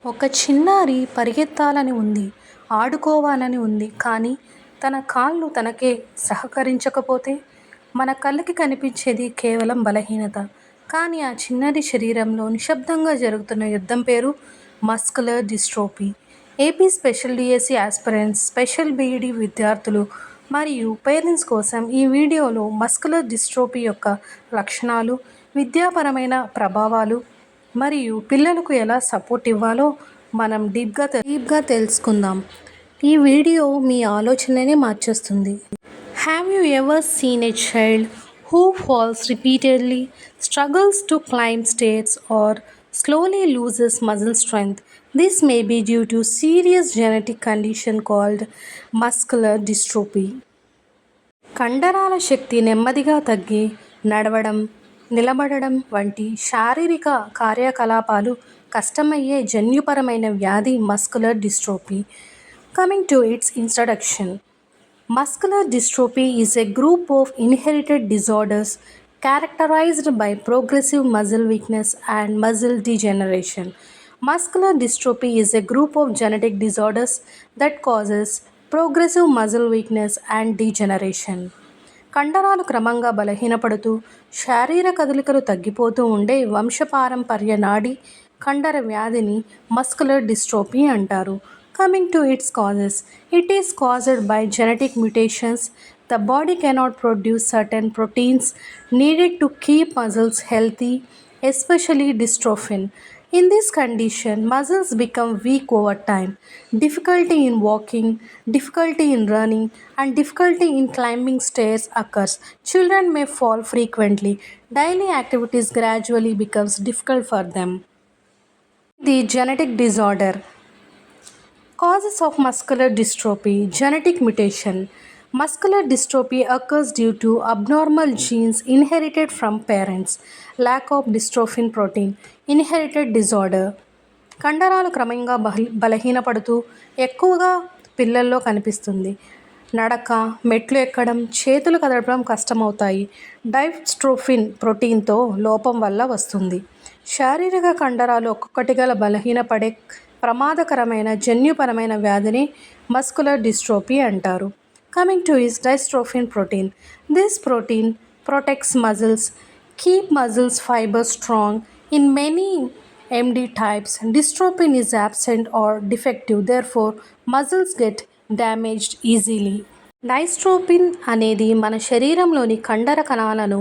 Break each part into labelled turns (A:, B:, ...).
A: ఒక చిన్నారి పరిగెత్తాలని ఉంది, ఆడుకోవాలని ఉంది. కానీ తన కాళ్ళు తనకే సహకరించకపోతే? మన కళ్ళకి కనిపించేది కేవలం బలహీనత. కానీ ఆ చిన్నారి శరీరంలో నిశ్శబ్దంగా జరుగుతున్న యుద్ధం పేరు muscular dystrophy. AP special DSC aspirants, special BEd విద్యార్థులు మరియు పేరెంట్స్ కోసం ఈ వీడియోలో మస్కులర్ డిస్ట్రోఫీ యొక్క లక్షణాలు, విద్యాపరమైన ప్రభావాలు మరియు పిల్లలకు ఎలా సపోర్ట్ ఇవ్వాలో మనం డీప్గా తెలుసుకుందాం. ఈ వీడియో మీ ఆలోచననే మార్చేస్తుంది. Have you ever seen a child who falls repeatedly, struggles to climb stairs, or slowly loses muscle strength? This may be due to serious genetic condition called muscular dystrophy. కండరాల శక్తి నెమ్మదిగా తగ్గి నడవడం, నిలబడడం వంటి శారీరక కార్యకలాపాలు కష్టమయ్యే జన్యుపరమైన వ్యాధి muscular dystrophy. Coming to its introduction. Muscular dystrophy is a group of inherited disorders characterized by progressive muscle weakness and muscle degeneration. Muscular dystrophy is a group of genetic disorders that causes progressive muscle weakness and degeneration. కండరాలు క్రమంగా బలహీనపడుతూ శారీరక కదలికలు తగ్గిపోతూ ఉండే వంశపారంపర్య నాడి కండర వ్యాధిని muscular dystrophy అంటారు. Coming to its causes, it is caused by genetic mutations. The body cannot produce certain proteins needed to keep muscles healthy, especially dystrophin. In this condition, muscles become weak over time. Difficulty in walking, difficulty in running, and difficulty in climbing stairs occurs. Children may fall frequently. Daily activities gradually becomes difficult for them. The genetic disorder. Causes of muscular dystrophy. Genetic mutation. Muscular dystrophy occurs due to abnormal genes inherited from parents. Lack of dystrophin protein. Inherited disorder. కండరాలు క్రమంగా బలహీనపడుతూ ఎక్కువగా పిల్లల్లో కనిపిస్తుంది. నడక, మెట్లు ఎక్కడం, చేతులు కదలడం కష్టమవుతాయి. డైస్ట్రోఫిన్ ప్రోటీన్తో లోపం వల్ల వస్తుంది. శారీరక కండరాలు ఒక్కొక్కటిగా బలహీనపడే ప్రమాదకరమైన జన్యుపరమైన వ్యాధిని మస్కులర్ డిస్ట్రోఫీ అంటారు. Coming to is dystrophin protein. This protein protects muscles, keep muscles fibres strong. In many MD types, dystrophin is absent or defective, therefore muscles get damaged easily. డైస్ట్రోఫిన్ అనేది మన శరీరంలోని కండర కణాలను,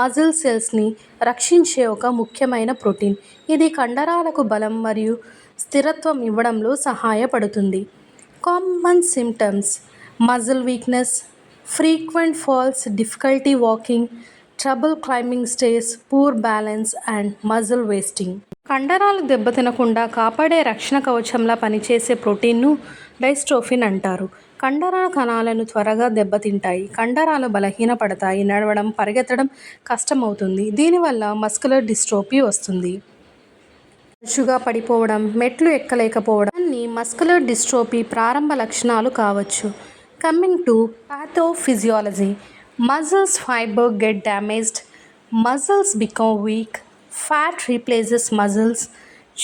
A: మజిల్ సెల్స్ని రక్షించే ఒక ముఖ్యమైన ప్రోటీన్. ఇది కండరాలకు బలం మరియు స్థిరత్వం ఇవ్వడంలో సహాయపడుతుంది. Common symptoms: muscle weakness, frequent falls, difficulty walking, trouble climbing stairs, poor balance and muscle wasting. కండరాలు దెబ్బతినకుండా కాపాడే రక్షణ కవచంలా పనిచేసే ప్రోటీన్ను డైస్ట్రోఫిన్ అంటారు. కండరాల కణాలను త్వరగా దెబ్బతింటాయి, కండరాలు బలహీనపడతాయి, నడవడం, పరిగెత్తడం కష్టమవుతుంది. దీనివల్ల మస్కులర్ డిస్ట్రోఫీ వస్తుంది. తరచుగా పడిపోవడం, మెట్లు ఎక్కలేకపోవడం అన్ని మస్కులర్ డిస్ట్రోఫీ ప్రారంభ లక్షణాలు కావచ్చు. Coming to pathophysiology. Muscles fiber get damaged, muscles become weak, fat replaces muscles,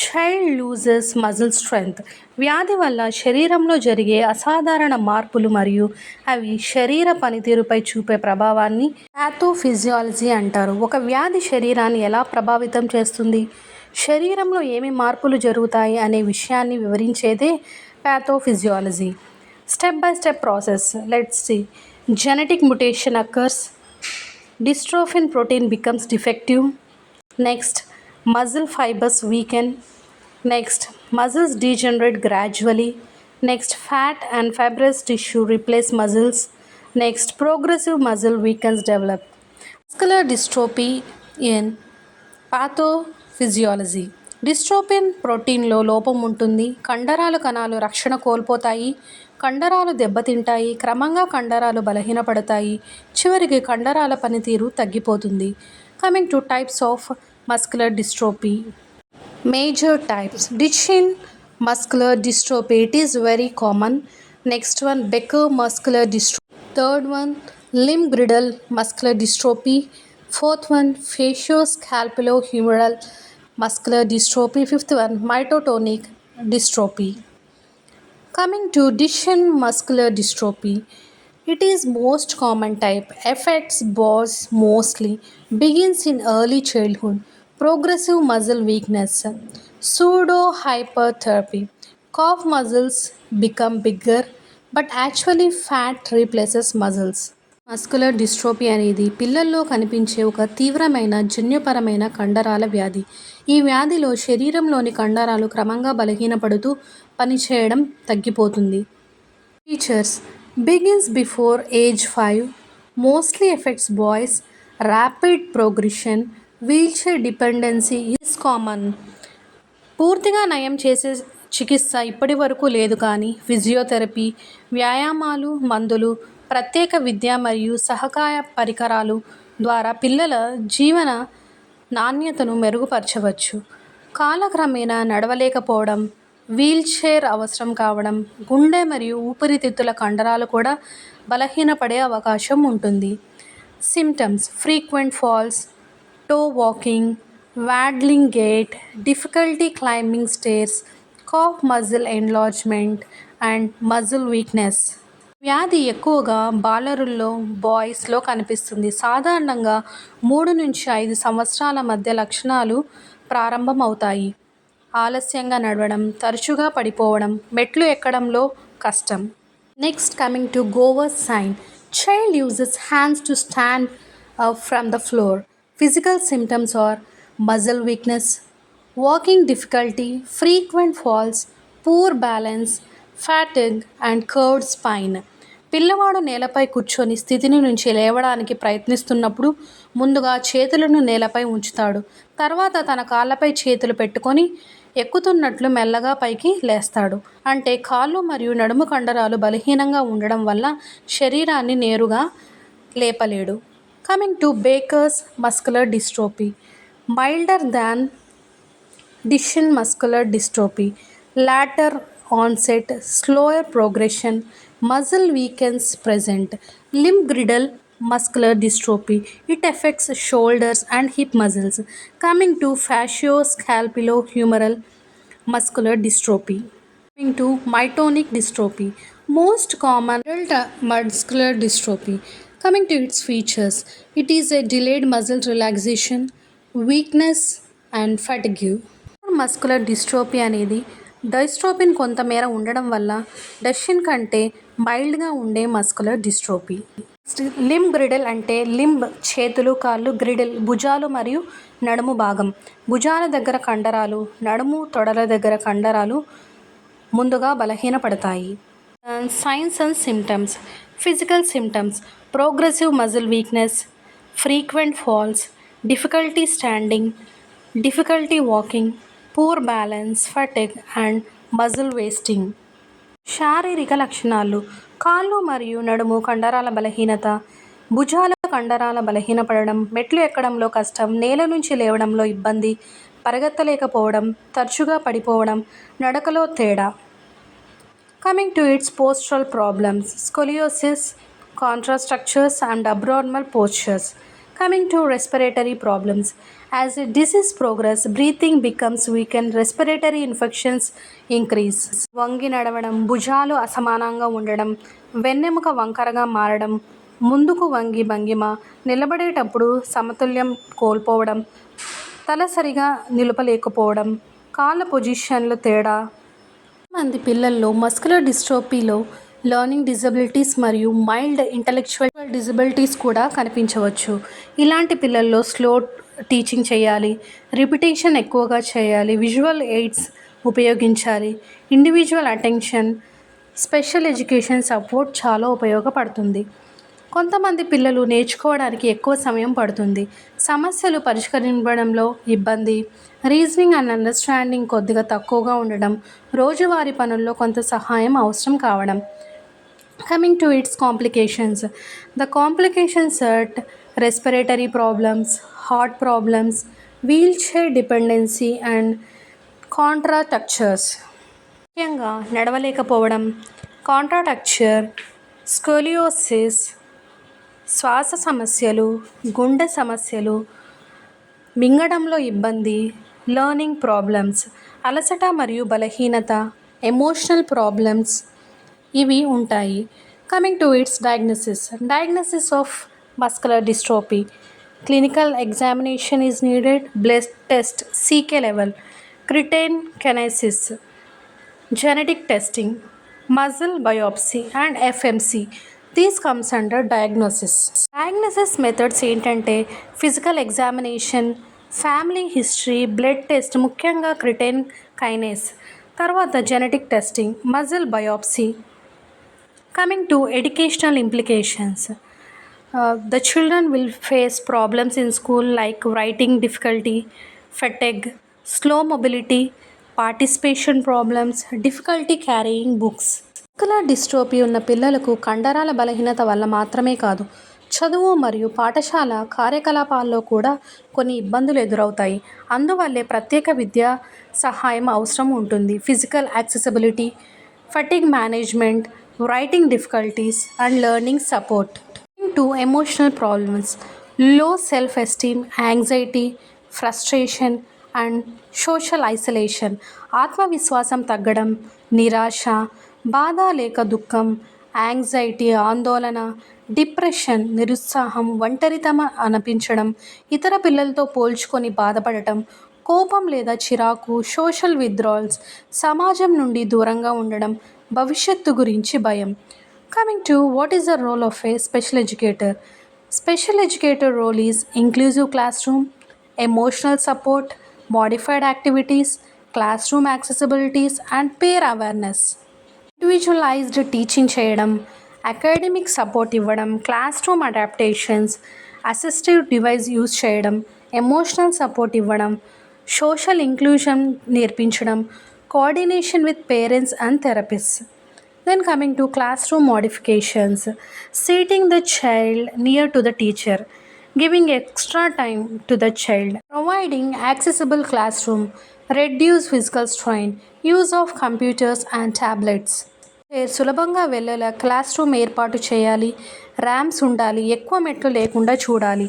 A: child loses muscle strength. వ్యాధి వల్ల శరీరంలో జరిగే అసాధారణ మార్పులు మరియు అవి శరీర పనితీరుపై చూపే ప్రభావాన్ని పాథోఫిజియాలజీ అంటారు. ఒక వ్యాధి శరీరాన్ని ఎలా ప్రభావితం చేస్తుంది, శరీరంలో ఏమి మార్పులు జరుగుతాయి అనే విషయాన్ని వివరించేదే pathophysiology. Step by step process. Let's see. Genetic mutation occurs. Dystrophin protein becomes defective. Next, muscle fibers weaken. Next, muscles degenerate gradually. Next, fat and fibrous tissue replace muscles. Next, progressive muscle weakness develop. Muscular dystrophy in pathophysiology. డిస్ట్రోఫిన్ ప్రోటీన్లో లోపం ఉంటుంది. కండరాల కణాలు రక్షణ కోల్పోతాయి, కండరాలు దెబ్బతింటాయి, క్రమంగా కండరాలు బలహీనపడతాయి, చివరికి కండరాల పనితీరు తగ్గిపోతుంది. Coming to types of muscular dystrophy. Major types. Duchenne muscular dystrophy, it is very common. Next one, Becker muscular dystrophy. Third one, limb girdle muscular dystrophy. Fourth one, facioscapulohumeral muscular dystrophy. Fifth one, mitotic dystrophy. Coming to Duchenne muscular dystrophy, it is most common type, affects boys mostly, begins in early childhood, progressive muscle weakness, pseudo hypertrophy, calf muscles become bigger, but actually fat replaces muscles. Muscular dystrophy అనేది పిల్లల్లో కనిపించే ఒక తీవ్రమైన జన్యుపరమైన కండరాల వ్యాధి. ఈ వ్యాధిలో శరీరంలోని కండరాలు క్రమంగా బలహీనపడుతూ పనిచేయడం తగ్గిపోతుంది. Features: begins before age 5, mostly effects boys, rapid progression, wheelchair dependency is common. పూర్తిగా నయం చేసే చికిత్స ఇప్పటి వరకు లేదు, కానీ ఫిజియోథెరపీ, వ్యాయామాలు, మందులు, ప్రత్యేక విద్య మరియు సహాయక పరికరాలు ద్వారా పిల్లల జీవన నాణ్యతను మెరుగుపరచవచ్చు. కాలక్రమేణా నడవలేకపోవడం, వీల్చైర్ అవసరం కావడం, గుండె మరియు ఊపిరితిత్తుల కండరాలు కూడా బలహీనపడే అవకాశం ఉంటుంది. Symptoms: frequent falls, toe walking, waddling gait, difficulty climbing stairs, calf muscle enlargement and muscle weakness. వ్యాధి ఎక్కువగా బాలరుల్లో, బాయ్స్లో కనిపిస్తుంది. సాధారణంగా 3-5 సంవత్సరాల మధ్య లక్షణాలు ప్రారంభమవుతాయి. ఆలస్యంగా నడవడం, తరచుగా పడిపోవడం, మెట్లు ఎక్కడంలో కష్టం. Next coming to Gowers sign. Child uses hands to stand up from the floor. Physical symptoms are muscle weakness, walking difficulty, frequent falls, poor balance, fatigue and curved spine. పిల్లవాడు నేలపై కూర్చొని స్థితిని నుంచి లేవడానికి ప్రయత్నిస్తున్నప్పుడు ముందుగా చేతులను నేలపై ఉంచుతాడు. తర్వాత తన కాళ్ళపై చేతులు పెట్టుకొని ఎక్కుతున్నట్లు మెల్లగా పైకి లేస్తాడు. అంటే కాళ్ళు మరియు నడుము కండరాలు బలహీనంగా ఉండడం వల్ల శరీరాన్ని నేరుగా లేపలేడు. Coming to Becker's muscular dystrophy. Milder than Duchenne muscular dystrophy, later onset, slower progression, muscle weakness present. Limb-girdle muscular dystrophy, it affects shoulders and hip muscles. Coming to facioscapulohumeral muscular dystrophy. Coming to myotonic dystrophy, most common adult muscular dystrophy. Coming to its features, it is a delayed muscle relaxation, weakness and fatigue. Muscular dystrophy అనేది dystrophin కొంతమేర ఉండడం వల్ల డషిన్ కంటే మైల్డ్గా ఉండే muscular dystrophy. Limb గ్రిడల్ అంటే limb చేతులు, కాళ్ళు, griddle భుజాలు మరియు నడుము భాగం. భుజాల దగ్గర కండరాలు, నడుము తొడల దగ్గర కండరాలు ముందుగా బలహీనపడతాయి. Signs and symptoms. Physical symptoms: progressive muscle weakness, frequent falls, difficulty standing, difficulty walking, poor balance, fatigue and muscle wasting. శారీరక లక్షణాలు: కాళ్ళు మరియు నడుము కండరాల బలహీనత, భుజాల కండరాల బలహీనపడడం, మెట్లు ఎక్కడంలో కష్టం, నేల నుంచి లేవడంలో ఇబ్బంది, పరిగెత్తలేకపోవడం, తరచుగా పడిపోవడం, నడకలో తేడా. Coming to its postural problems. Scoliosis, contractures and abnormal postures. Coming to respiratory problems. As the disease progresses, breathing becomes weakened, respiratory infections increase. వంగి నడవడం, భుజాలు అసమానంగా ఉండడం, వెన్నెముక వంకరగా మారడం, ముందుకు వంగి భంగిమ, నిలబడేటప్పుడు సమతుల్యం కోల్పోవడం, తల సరిగా నిలపలేకపోవడం, కాళ్ళ పొజిషన్లు తేడా. మంది పిల్లల్లో మస్కులర్ డిస్ట్రోఫీలో లెర్నింగ్ డిజబిలిటీస్ మరియు మైల్డ్ ఇంటలెక్చువల్ డిజబిలిటీస్ కూడా కనిపించవచ్చు. ఇలాంటి పిల్లల్లో స్లో టీచింగ్ చేయాలి, రిపిటేషన్ ఎక్కువగా చేయాలి, విజువల్ ఎయిడ్స్ ఉపయోగించాలి, individual attention, special education support చాలా ఉపయోగపడుతుంది. కొంతమంది పిల్లలు నేర్చుకోవడానికి ఎక్కువ సమయం పడుతుంది, సమస్యలు పరిష్కరించడంలో ఇబ్బంది, రీజనింగ్ అండ్ అండర్స్టాండింగ్ కొద్దిగా తక్కువగా ఉండడం, రోజువారీ పనుల్లో కొంత సహాయం అవసరం కావడం. Coming to its complications. The complications at respiratory problems, heart problems, wheelchair dependency and contractures. ముఖ్యంగా నడవలేకపోవడం, కాంట్రాక్చర్, స్కోలియోసిస్, శ్వాస సమస్యలు, గుండె సమస్యలు, మింగడంలో ఇబ్బంది, లెర్నింగ్ ప్రాబ్లమ్స్, అలసట మరియు బలహీనత, ఎమోషనల్ ప్రాబ్లమ్స్ ఇవి ఉంటాయి. Coming to its diagnosis of muscular dystrophy. Clinical examination is needed. Blood test, CK level, creatine kinase, genetic testing, muscle biopsy and FMC. These comes under diagnosis. Diagnosis methods ఏంటంటే physical examination, family history, blood test ముఖ్యంగా creatine కైనేస్, తర్వాత genetic testing, muscle biopsy. Coming to educational implications. The children will face problems in school like writing difficulty, fatigue, slow mobility, participation problems, difficulty carrying books. Muscular dystrophy ఉన్న పిల్లలకు కండరాల బలహీనత వల్ల మాత్రమే కాదు, చదువు మరియు పాఠశాల కార్యకలాపాల్లో కూడా కొన్ని ఇబ్బందులు ఎదురవుతాయి. అందువల్లే ప్రత్యేక విద్యా సహాయం అవసరం ఉంటుంది. Physical accessibility, fatigue management, writing difficulties and learning support. To emotional problems, low self esteem, anxiety, frustration and social isolation. ఆత్మవిశ్వాసం తగ్గడం, నిరాశ, బాధ లేక దుఃఖం, యాంగ్జైటీ ఆందోళన, డిప్రెషన్ నిరుత్సాహం, ఒంటరితనం అనిపించడం, ఇతర పిల్లలతో పోల్చుకొని బాధపడటం, కోపం లేదా చిరాకు, సోషల్ విత్డ్రాల్స్, సమాజం నుండి దూరంగా ఉండడం, భవిష్యత్తు గురించి భయం. Coming to what is the role of a special educator. Special educator role is inclusive classroom, emotional support, modified activities, classroom accessibilities and peer awareness. Individualised teaching చేయడం, అకాడమిక్ సపోర్ట్ ఇవ్వడం, classroom adaptations, assistive device use చేయడం, emotional support ఇవ్వడం, social inclusion నేర్పించడం, coordination with parents and therapist. Then coming to classroom modifications, seating the child near to the teacher, giving extra time to the child, providing accessible classroom, reduce physical strain, use of computers and tablets. సులభంగా వెళ్ళేలా class room ఏర్పాటు చేయాలి, rams ఉండాలి, ఎక్కువ మెట్లు లేకుండా చూడాలి,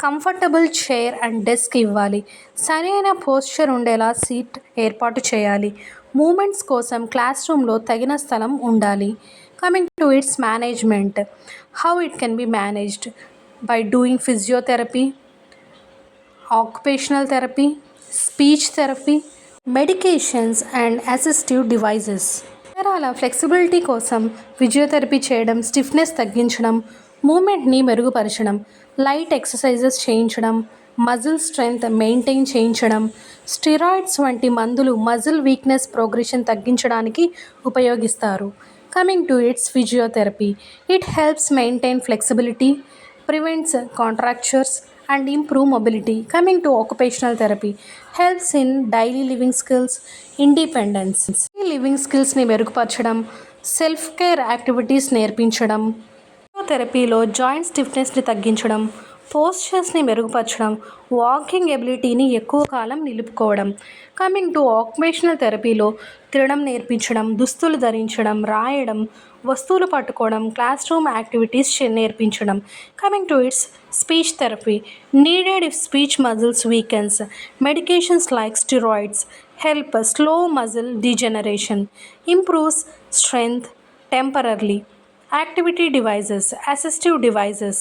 A: comfortable chair and desk ఇవ్వాలి, సరైన పోస్చర్ ఉండేలా సీట్ ఏర్పాటు చేయాలి, మూమెంట్స్ కోసం క్లాస్ రూమ్లో తగిన స్థలం ఉండాలి. Coming to it's management, how it can be managed by doing physiotherapy, occupational therapy, speech therapy, medications and assistive devices. అలా ఫ్లెక్సిబిలిటీ కోసం ఫిజియోథెరపీ చేయడం, స్టిఫ్నెస్ తగ్గించడం, మూమెంట్ని మెరుగుపరచడం, లైట్ ఎక్సర్సైజెస్ చేయించడం, మజిల్ స్ట్రెంగ్త్ మెయింటైన్ చేయించడం, స్టెరాయిడ్స్ వంటి మందులు మజిల్ వీక్నెస్ ప్రోగ్రెషన్ తగ్గించడానికి ఉపయోగిస్తారు. Coming to it's physiotherapy, it helps maintain flexibility, prevents contractures and improve mobility. Coming to occupational therapy, helps in daily living skills, independence. Living స్కిల్స్ని మెరుగుపరచడం, self care activities నేర్పించడం. ఫిజియోథెరపీలో joint స్టిఫ్నెస్ని తగ్గించడం, పోస్చర్స్ని మెరుగుపరచడం, walking ఎబిలిటీని ఎక్కువ కాలం నిలుపుకోవడం. Coming to occupational థెరపీలో తినడం నేర్పించడం, దుస్తులు ధరించడం, రాయడం, వస్తువులు పట్టుకోవడం, క్లాస్ రూమ్ యాక్టివిటీస్ నేర్పించడం. Coming to it's speech therapy, needed if speech muscles weakens, medications like steroids help slow muscle degeneration, improves strength temporarily. Activity devices, assistive devices,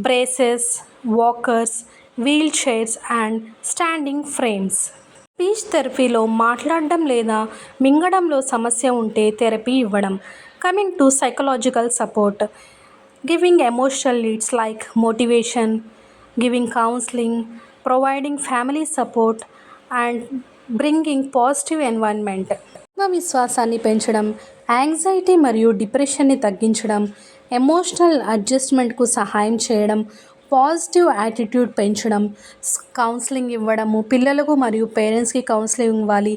A: braces, walkers, wheelchairs and standing frames. Speech థెరపీలో మాట్లాడడం లేదా మింగడంలో సమస్య ఉంటే therapy ఇవ్వడం. Coming to psychological support, giving emotional leads like motivation, giving counselling, providing family support and bringing positive environment. ఆత్మవిశ్వాసాన్ని పెంచడం, anxiety మరియు డిప్రెషన్ని తగ్గించడం, ఎమోషనల్ అడ్జస్ట్మెంట్కు సహాయం చేయడం, పాజిటివ్ యాటిట్యూడ్ పెంచడం, కౌన్సిలింగ్ ఇవ్వడము, పిల్లలకు మరియు పేరెంట్స్కి కౌన్సిలింగ్ ఇవ్వాలి,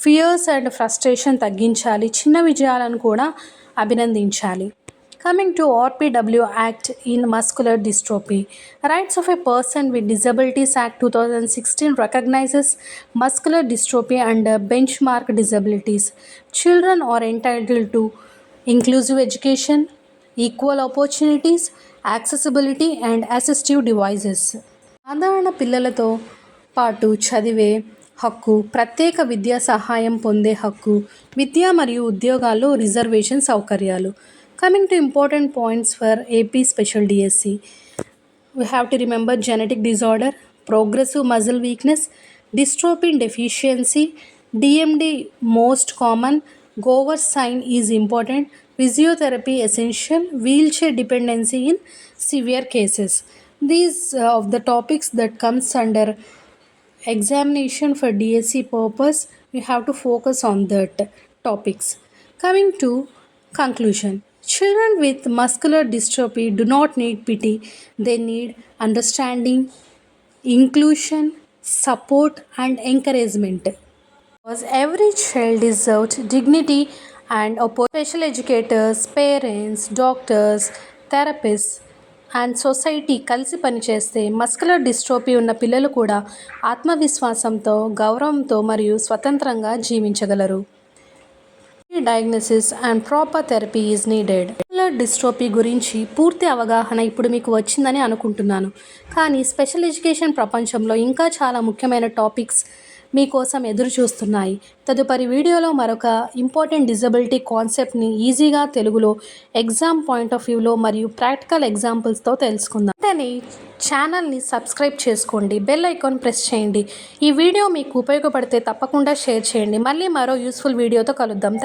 A: ఫియర్స్ అండ్ ఫ్రస్ట్రేషన్ తగ్గించాలి, చిన్న విజయాలను కూడా అభినందించాలి. Coming to RPW Act in Muscular Dystrophy, Rights of a Person with Disabilities Act 2016 recognizes muscular dystrophy under benchmark disabilities. Children are entitled to inclusive education, equal opportunities, accessibility and assistive devices. సాధారణ పిల్లలతో పాటు చదివే హక్కు, ప్రత్యేక విద్యా సహాయం పొందే హక్కు, విద్య మరియు ఉద్యోగాల్లో రిజర్వేషన్ సౌకర్యాలు. Coming to important points for AP special DSC. We have to remember genetic disorder, progressive muscle weakness, dystrophin deficiency, DMD most common, Gower sign is important, physiotherapy essential, wheelchair dependency in severe cases. These of the topics that comes under examination for DSC purpose, we have to focus on that topics. Coming to conclusion. Children with muscular dystrophy do not need pity, they need understanding, inclusion, support, and encouragement. Because every child deserves dignity and special educators, parents, doctors, therapists and society కలిసి పనిచేస్తే muscular dystrophy ఉన్న పిల్లలు కూడా ఆత్మవిశ్వాసంతో, గౌరవంతో మరియు స్వతంత్రంగా జీవించగలరు. Diagnosis and proper therapy is needed. Muscular dystrophy గురించి పూర్తి అవగాహన ఇప్పుడు మీకు వచ్చిందని అనుకుంటున్నాను. కానీ స్పెషల్ ఎడ్యుకేషన్ ప్రపంచంలో ఇంకా చాలా ముఖ్యమైన టాపిక్స్ మీకోసం ఎదురు చూస్తున్నాయి. తదుపరి వీడియోలో మరొక ఇంపార్టెంట్ డిజబిలిటీ కాన్సెప్ట్ని ఈజీగా తెలుగులో ఎగ్జామ్ పాయింట్ ఆఫ్ వ్యూలో మరియు ప్రాక్టికల్ ఎగ్జాంపుల్స్తో తెలుసుకుందాం. వెంటనే ఛానల్ని సబ్స్క్రైబ్ చేసుకోండి, బెల్ ఐకాన్ ప్రెస్ చేయండి. ఈ వీడియో మీకు ఉపయోగపడితే తప్పకుండా షేర్ చేయండి. మళ్ళీ మరో యూస్ఫుల్ వీడియోతో కలుద్దాం.